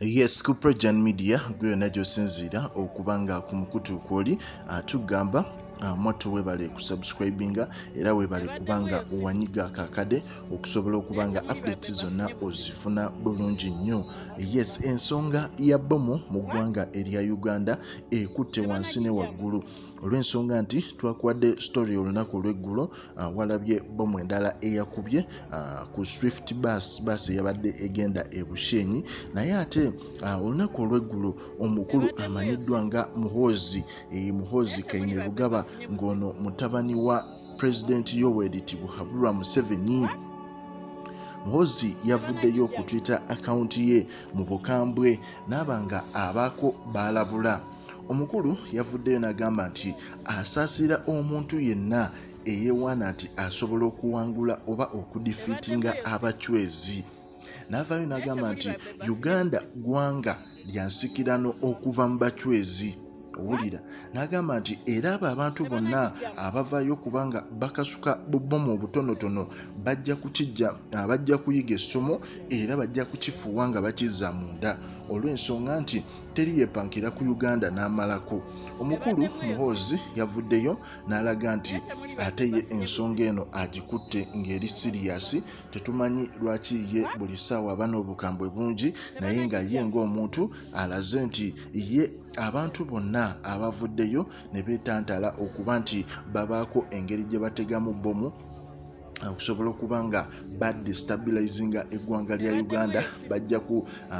Yes, Kubunkenke media gwe najjo sinzira okubanga ku mukutu kwoli tugamba mwattu webale kusubscribinga era webale kubanga owanyiga kakade okusobola okubanga updates zonna ozifuna bulungi nnyo. Yes, ensonga ya bomu mu ggwanga erya Uganda ekutte wansi ne waggulu olw'ensonga nti twakuwadde story olunaku olw'eggulo walabye bomu endala eyakubye ku Swift bus eyabadde egenda e Bushenyi, naye ate olunaku olw'eggulo omukulu amanyiddwa nga muhoozi kainerugaba ng'ono mutabani wa President Yoweri Museveni. Muhoozi yavuddeyo ku Twitter account ye mu bukambwe n'abanga abaako balabula. Omukulu yavuddeyo n'agamba nti asaasira omuntu yenna eyeewaana nti asobola okuwangula oba okudifeatinga abachwezi. N'avaayo n'agamba nti Uganda ggwanga lya nsikirano okuva mu bachwezi. Owulira, n'agamba nti era abo abantu bonna abavaayo kubanga bakasuka bubbomu obutonotono bajja kuyiga essomo era bajja kukifuuwa nga bakizza munda olw'ensonga nti teri yeepankira ku Uganda n'amalako. Omukulu Muhoozi yavuddeyo n'alaga nti ate ye ensonga eno agikutte ng'eri siriyasi. Tetumanyi lwaki ye buli ssaawa aba n'obukambwe bungi, naye nga ye ng'omuntu alaze nti ye abantu bonna abavuddeyo ne beetantala okuba nti babaako engeri gye bategamu bbomu okusobola okuba nga badestabilizinga eggwanga lya Uganda,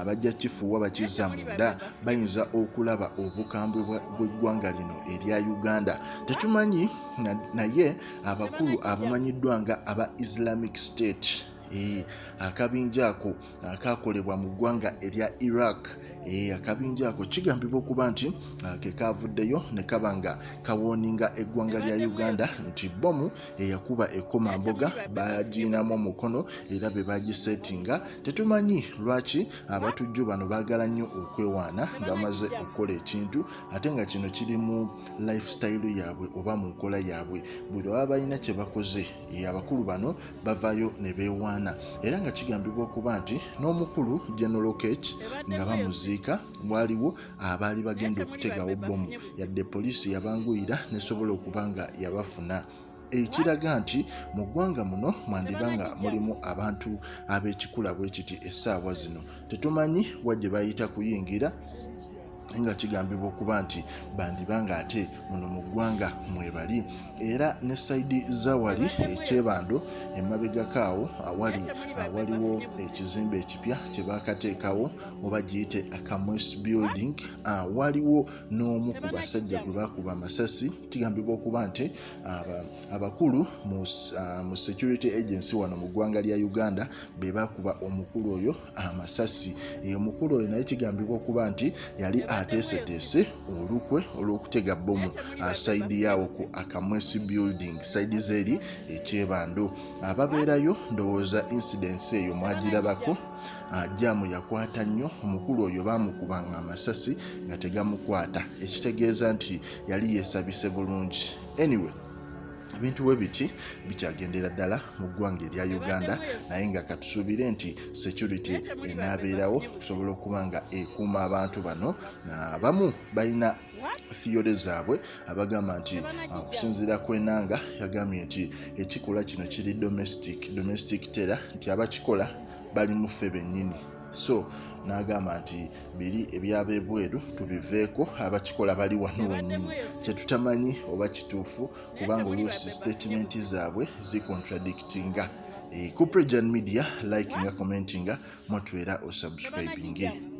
bajja kifuuwa bakizza munda, bayinza okulaba obukambwe bw'eggwanga lino erya Uganda. Tetumanyi, naye abakulu abamanyiddwa nga aba Islamic State akabinja ako akakolebwa mu ggwanga erya Iraq, akabinja ako kigambibwa okuba nti ke kavuddeyo ne kaba nga kawooninga eggwanga lya Uganda nti bbomu eyakuba ekkomamboga bagiinamu omukono era be bagisetinga. Tetumanyi lwaki abatujju bano baagala nnyo okwewaana nga bamaze okukola ekintu ate nga kino kiri mu lifestyle yaabwe oba mu nkola yaabwe. Buli baba balina kye bakoze abakulu bano bavaayo ne beewaana, era nga kigambibwa okuba nti n'omukulu General Kati nga bamuziika waliwo abaali bagenda okutegawo bbomu, yadde poliisi yabanguyira nesobola okuba nga yabafuna. Ekiraga nti mu ggwanga muno mwandibanga mulimu abantu ab'ekikula bwe kiti essaawa zino. Tetumanyi wa gye bayita kuyingira nga kigambibwa okuba nti bandibanga ate muno mu ggwanga mwebali, era ne sayidi zawali ekyebando emabegakaawo waliwo ekizimbe ekipya kye baakateekawo oba giyite akamwesi building. Waliwo n'omu ku basajja gwe baakuba amasasi. Kigambibwa okuba nti abakulu mu security agency wano mu ggwanga lya Uganda be baakuba omukulu oyo amasasi. Omukulu oyo naye kigambibwa okuba nti yali ateeseteese olukwe olw'okutega bbomu sayidi yaawo ku akamwesi building, sayidi zeeri ekyebando. Ababeerayo ndowooza incidents eyo mwagirabako. Jaamu yakwata nnyo, omukulu oyo baamukubanga amasasi nga tegamukwata, ekitegeeza nti yali yeesabise bulungi. Anyway, ebintu bwe biti bikyagendera ddala mu ggwanga erya Uganda, naye nga katusuubire nti security enaabeerawo okusobola okuba nga ekuuma abantu bano. Abamu balina theory zaabwe abagamba nti okusinziira kw'Enanga yagambye nti ekikola kino kiri domestic terror, nti abakikola bali mu ffe bennyini. So n'agamba nti biri ebyaba ebweru tubiveeko, abakikola bali wano wennyini. Kyetutamanyi oba kituufu kubanga oluusi statement zaabwe zicontradictinga. Kubunkenke media likinga, commentinga, mwattu era osubscribinge.